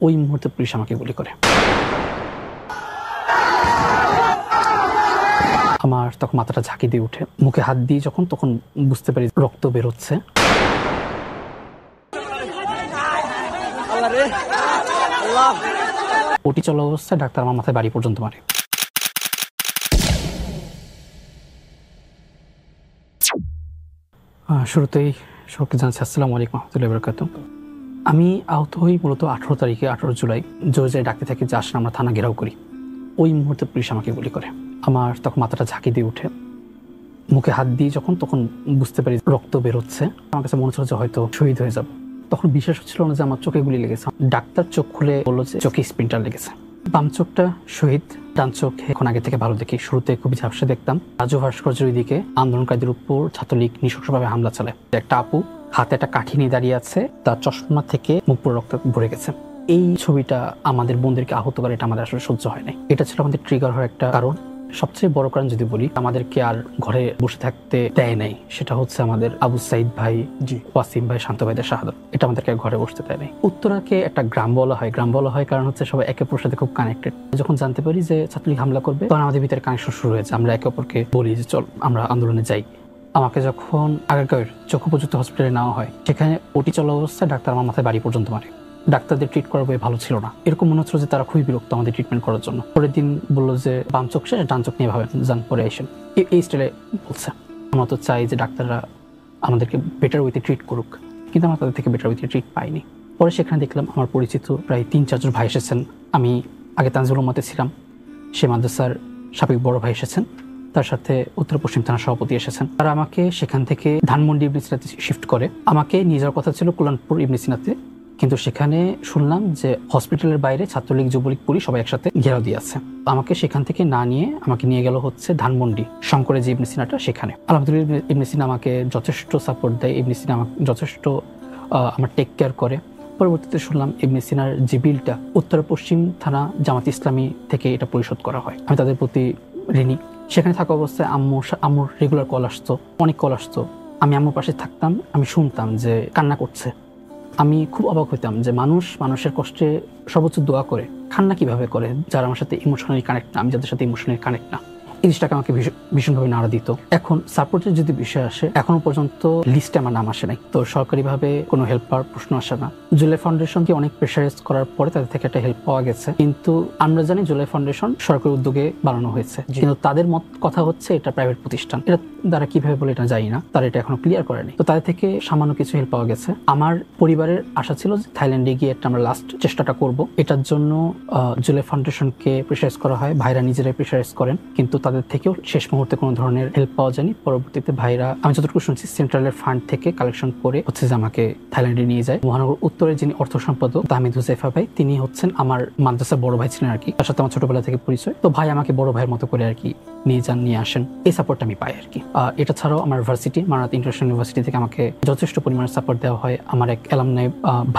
ওই মুহূর্তে পুলিশ আমাকে গুলি করে। আমার তখন মাথাটা ঝাঁকি দিয়ে উঠে, মুখে হাত দিয়ে তখন বুঝতে পারি রক্ত বেরোচ্ছে। ওটি চলা অবস্থায় ডাক্তার আমার মাথায় বাড়ি পর্যন্ত মারে। শুরুতেই সবকে জানাচ্ছি আসসালামু আলাইকুম রহমতুল্লাহি ওয়া বারাকাতুহু। আমি আহত হই মূলত 18 জুলাই জোরে ডাকতে থাকি যে আসলে আমরা থানা ঘেরাও করি। ওই মুহূর্তে পুলিশ আমাকে গুলি করে। আমার তখন মাথাটা ঝাঁকি দিয়ে উঠে, মুখে হাত দিয়ে তখন বুঝতে পারি রক্ত বেরোচ্ছে। আমার কাছে মনে হচ্ছিল যে হয়তো শহীদ হয়ে যাব। তখন বিশ্বাস হচ্ছিল না যে আমার চোখে গুলি লেগেছে। ডাক্তার চোখ খুলে বললো যে চোখে স্প্লিন্টার লেগেছে। বাম চোখটা শহীদ, ডান চোখে এখন আগে থেকে ভালো দেখি। শুরুতে খুবই ঝাপসা দেখতাম। রাজু ভাস্কর্যের দিকে আন্দোলনকারীদের উপর ছাত্রলীগ নৃশংসভাবে হামলা চালায়। একটা আপু হাতে একটা কাঠি নিয়ে দাঁড়িয়ে আছে, তার চশমা থেকে মুখ পুরো রক্ত ভরে গেছে। এই ছবিটা আমাদের বোনদেরকে আহত করে, এটা আমাদের আসলে সহ্য হয় নাই। এটা ছিল আমাদের ট্রিগার হওয়ার একটা কারণ। সবচেয়ে বড় কারণ যদি বলি, আমাদেরকে আর ঘরে বসে থাকতে দেয় নাই, সেটা হচ্ছে আমাদের আবু সাইদ ভাই, ওয়াসিম ভাই, শান্ত ভাইদের শাহাদত। এটা আমাদেরকে ঘরে বসতে দেয় নাই। উত্তরাকে একটা গ্রাম বলা হয়। গ্রাম বলা হয় কারণ হচ্ছে সবাই একে অপরের সাথে খুব কানেক্টেড। যখন জানতে পারি যে ছাত্রলীগ হামলা করবে, তখন আমাদের ভিতরে কানেকশন শুরু হয়েছে। আমরা একে অপরকে বলি যে চল আমরা আন্দোলনে যাই। আমাকে যখন আগারগাঁওয়ের চক্ষু প্রযুক্তি হসপিটালে নেওয়া হয়, সেখানে ওটি চলা অবস্থায় ডাক্তার আমার মাথায় বাড়ি পর্যন্ত মারে। ডাক্তারদের ট্রিট করার বই ভালো ছিল না, এরকম মনে হচ্ছিল যে তারা খুবই বিরক্ত আমাদের ট্রিটমেন্ট করার জন্য। পরের দিন বললো যে বাম চোখ শেষ, ডান চোখ নিয়ে ভাবেন, যান পরে আসেন। এই স্টাইলে বলছে। আমরা তো চাই যে ডাক্তাররা আমাদেরকে বেটার ওয়েতে ট্রিট করুক, কিন্তু আমরা তাদের থেকে বেটার ওয়েতে ট্রিট পাইনি। পরে সেখানে দেখলাম আমার পরিচিত প্রায় 3-4 জন ভাই এসেছেন। আমি আগে তানজিলুল উম্মাতে ছিলাম, সে মাদ্রাসার সাবেক বড় ভাই এসেছেন, তার সাথে উত্তর পশ্চিম থানার সভাপতি এসেছেন। তারা আমাকে সেখান থেকে ধানমন্ডি ইবনে সিনাতে শিফট করে। আমাকে নিয়ে যাওয়ার কথা ছিল কল্যাণপুর ইবনে সিনাতে, কিন্তু সেখানে শুনলাম যে হসপিটালের বাইরে ছাত্রলীগ, যুবলীগ, পুলিশ সবাই একসাথে ঘেরাও দিয়ে আছে। আমাকে সেখান থেকে না নিয়ে আমাকে নিয়ে গেল হচ্ছে ধানমন্ডি শঙ্করের যে ইবনে সিনাটা, সেখানে। আলহামদুলিল্লাহ ইবনে সিনা আমাকে যথেষ্ট সাপোর্ট দেয়। ইবনে সিনা আমাকে যথেষ্ট আমার টেক কেয়ার করে। পরবর্তীতে শুনলাম ইবনে সিনার যে বিলটা উত্তর পশ্চিম থানা জামাত ইসলামী থেকে এটা পরিশোধ করা হয়। আমি তাদের প্রতি ঋণী। সেখানে থাকা অবস্থায় আম্মুর রেগুলার কল আসতো, অনেক কল আসতো। আমি আম্মুর পাশে থাকতাম, আমি শুনতাম যে কান্না করছে। আমি খুব অবাক হইতাম যে মানুষের কষ্টে সর্বোচ্চ দোয়া করে, কান্না কিভাবে করে যারা আমার সাথে ইমোশনালি কানেক্ট না, আমি যাদের সাথে ইমোশনালি কানেক্ট না। এই জিনিসটাকে আমাকে ভীষণভাবে নাড়া দিত। এখন সাপোর্টের যদি বিষয় আসে, এখনো পর্যন্ত লিস্টে আমার নাম আসে নাই, তো সরকারিভাবে কোনো হেল্প পাওয়ার প্রশ্ন আসে না। জুলাই ফাউন্ডেশনকে অনেক প্রেশারাইজ করার পরে তাদের থেকে একটা হেল্প পাওয়া গেছে, কিন্তু আমরা জানি জুলাই ফাউন্ডেশন সরকারি উদ্যোগে বানানো হয়েছে, কিন্তু তাদের মত কথা হচ্ছে এটা প্রাইভেট প্রতিষ্ঠান। এটা তারা কিভাবে বলে এটা জানি না, তারা এটা এখনো ক্লিয়ার করেনি। তো তাদের থেকে সামান্য কিছু হেল্প পাওয়া গেছে। আমার পরিবারের আশা ছিল যে থাইল্যান্ডে গিয়ে একটা আমরা লাস্ট চেষ্টাটা করব। এটার জন্য জুলাই ফাউন্ডেশনকে প্রেশারাইজ করা হয়, ভাইরা নিজেরাই প্রেশারাইজ করেন, কিন্তু তাদের থেকেও শেষ মুহূর্তে কোনো ধরনের হেল্প পাওয়া যায়নি। পরবর্তীতে ভাইরা, আমি যতটুকু শুনছি, সেন্ট্রালের ফান্ড থেকে কালেকশন করে হচ্ছে যে আমাকে থাইল্যান্ডে নিয়ে যায়। মহানগর উত্তরের যিনি অর্থ সম্পাদক তাহমিদ হুজাইফা ভাই, তিনি হচ্ছেন আমার মাদ্রাসার বড় ভাই ছিলেন আর কি, তার সাথে আমার ছোটবেলা থেকে পরিচয়। তো ভাই আমাকে বড় ভাইয়ের মতো করে আর কি নিয়ে যান, নিয়ে আসেন। এই সাপোর্টটা আমি পাই আর কি। এটা ছাড়াও আমার ভার্সিটি, মানাত ইন্টারন্যাশনাল ইউনিভার্সিটি থেকে আমাকে যথেষ্ট পরিমাণে সাপোর্ট দেওয়া হয়। আমার এক অ্যালামনাই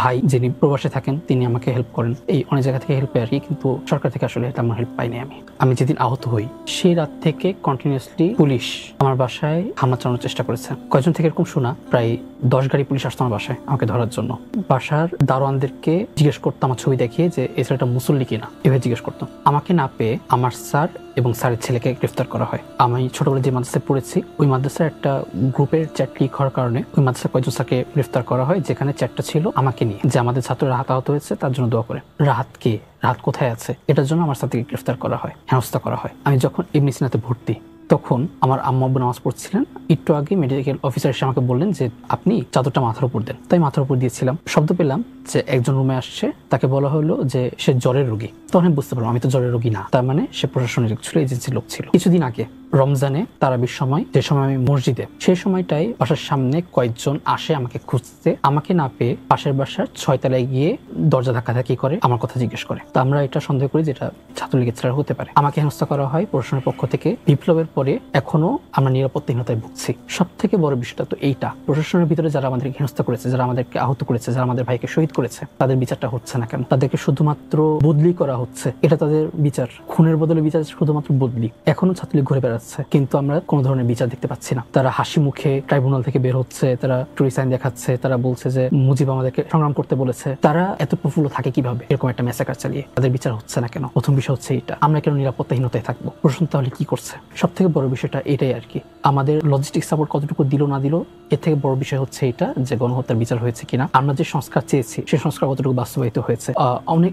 ভাই যিনি প্রবাসে থাকেন, তিনি আমাকে হেল্প করেন। এই অনেক জায়গা থেকে হেল্প পাই আর কি, কিন্তু সরকার থেকে আসলে তেমন হেল্প পাইনি আমি যেদিন আহত হই সেই রাত থেকে কন্টিনিউয়াসলি পুলিশ আমার বাসায় হামলা চালানোর চেষ্টা করেছে। কয়েকজন থেকে এরকম শোনা, প্রায় 10 গাড়ি পুলিশ আসতো আমার বাসায় আমাকে ধরার জন্য। বাসার দারোয়ানদেরকে জিজ্ঞেস করতো আমার ছবি দেখিয়ে যে এই ছেলেটা মুসল্লি কিনা, এভাবে জিজ্ঞেস করতো। আমাকে না পেয়ে আমার স্যার এবং স্যারের ছেলেকে গ্রেফতার করা হয়। আমি ছোটবেলায় যে মাদ্রাসায় পড়েছি, ওই মাদ্রাসার একটা গ্রুপের চ্যাট লিক হওয়ার কারণে ওই মাদ্রাসার কয়েকজন স্যারকে গ্রেফতার করা হয়, যেখানে চ্যাটটা ছিল আমাকে নিয়ে, যে আমাদের ছাত্ররা আহত হয়েছে তার জন্য দোয়া করে। রাহাত কোথায় আছে এটার জন্য আমার সাথে গ্রেফতার করা হয়, হেনস্থা করা হয়। আমি যখন ইবনে সিনাতে ভর্তি, তখন আমার আম্মু আব্বু নামাজ পড়ছিলেন। একটু আগে মেডিকেল অফিসার এসে আমাকে বললেন যে আপনি চাদরটা মাথার উপর দেন। তাই মাথার উপর দিয়েছিলাম। শব্দ পেলাম যে একজন রুমে আসছে, তাকে বলা হলো যে সে জ্বরের রোগী। তখন আমি বুঝতে পারলাম আমি তো জ্বরের রোগী না, তার মানে সে প্রশাসনের লোক ছিল, এজেন্সির লোক ছিল। কিছুদিন আগে রমজানে তারাবির সময়, যে সময় আমি মসজিদে, সেই সময়টাই বাসার সামনে কয়েকজন আসে আমাকে খুঁজতে। আমাকে না পেয়ে পাশের বাসার 6 তলায় গিয়ে দরজা ধাক্কাধাক্কি করে, আমার কথা জিজ্ঞেস করে। তো আমরা এটা সন্দেহ করি যে এটা ছাত্রলীগের ছেলেরা হতে পারে। আমাকে হেনস্থা করা হয় প্রশাসনের পক্ষ থেকে। বিপ্লবের পরে এখনো আমরা নিরাপত্তাহীনতায় ভুগছি। সব থেকে বড় বিষয়টা তো এইটা, প্রশাসনের ভিতরে যারা আমাদেরকে হেনস্থা করেছে, যারা আমাদেরকে আহত করেছে, যারা আমাদের ভাইকে শহীদ করেছে, তাদের বিচারটা হচ্ছে না কেন? তাদেরকে শুধুমাত্র বদলি করা হচ্ছে, এটা তাদের বিচার। খুনের বদলে বিচার শুধুমাত্র বদলি। এখনো ছাত্রলীগ ঘুরে বেড়াচ্ছে। বেড়াচ্ছে, কিন্তু আমরা কোনো ধরনের বিচার দেখতে পাচ্ছি না। তারা হাসি মুখে ট্রাইব্যুনাল থেকে বের হচ্ছে, তারা টুরি সাইন দেখাচ্ছে, তারা বলছে যে মুজিব আমাদেরকে সংগ্রাম করতে বলেছে। তারা এত প্রফুল্ল থাকে কিভাবে এরকম একটা ম্যাসাকার চালিয়ে? তাদের বিচার হচ্ছে না কেন? প্রথম বিষয় হচ্ছে এটা, আমরা কেন নিরাপত্তাহীনতায় থাকবো? প্রশ্ন তাহলে কি করছে? সব থেকে বড় বিষয়টা এটাই আর কি। আমাদের লজিস্টিক সাপোর্ট কতটুকু দিল না দিল, এর থেকে বড় বিষয় হচ্ছে এটা যে গণহত্যার বিচার হয়েছে কিনা, আমরা যে সংস্কার চেয়েছি সেই সংস্কার কতটুকু বাস্তবায়িত হয়েছে।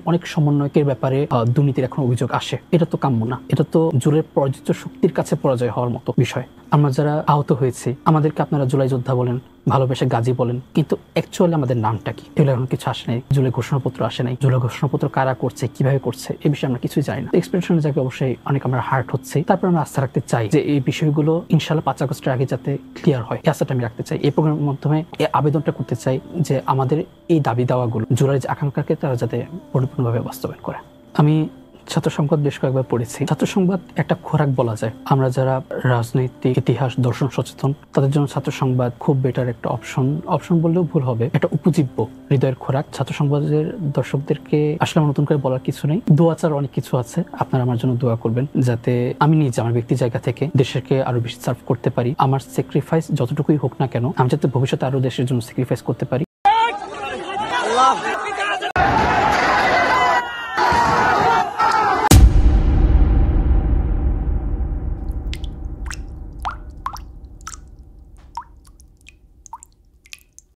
অনেক সমন্বয়কের ব্যাপারে দুর্নীতির এখন অভিযোগ আসে, এটা তো কাম্য না। এটা তো জুলাইয়ের পরাজিত শক্তির কাছে পরাজয় হওয়ার মতো বিষয়। আমরা যারা আহত হয়েছি, আমাদেরকে আপনারা জুলাই যোদ্ধা বলেন, ভালোবেসে গাজী বলেন, কিন্তু অ্যাকচুয়ালি আমাদের নামটা কি? এগুলো এখন কিছু আসে নাই, জুলাই ঘোষণাপত্র আসে নাই। জুলাই ঘোষণাপত্র কারা করছে, কিভাবে করছে, এই বিষয়ে আমরা কিছুই জানি না। এক্সপেকটেশনের জায়গায় অবশ্যই অনেক আমরা হার্ট হচ্ছে। তারপর আমরা আস্থা রাখতে চাই যে এই বিষয়গুলো ইনশাল্লাহ 5 আগস্টের আগে যাতে ক্লিয়ার হয়, এই আস্থাটা আমি রাখতে চাই। এই প্রোগ্রামের মাধ্যমে এই আবেদনটা করতে চাই যে আমাদের এই দাবি দাওয়াগুলো, জুলাইয়ের যে আকাঙ্ক্ষাকে তারা যাতে পরিপূর্ণভাবে বাস্তবায়ন করে। আমি ছাত্র সংবাদ বেশ কয়েকবার পড়েছি। ছাত্র সংবাদ একটা খোরাক বলা যায়। আমরা যারা রাজনৈতিক, ইতিহাস, দর্শন সচেতন, তাদের জন্য ছাত্র সংবাদ খুব বেটার একটা অপশন বললেও ভুল হবে, একটা উপজীব্য হৃদয়ের খোরাক। ছাত্র সংবাদের দর্শকদেরকে আসলে নতুন করে বলার কিছু নেই, দোয়া চার অনেক কিছু আছে। আপনারা আমার জন্য দোয়া করবেন যাতে আমি নিজে আমার ব্যক্তি জায়গা থেকে দেশকে আরো বেশি সার্ভ করতে পারি। আমার স্যাক্রিফাইস যতটুকুই হোক না কেন, আমি যাতে ভবিষ্যতে আরো দেশের জন্য স্যাক্রিফাইস করতে পারি।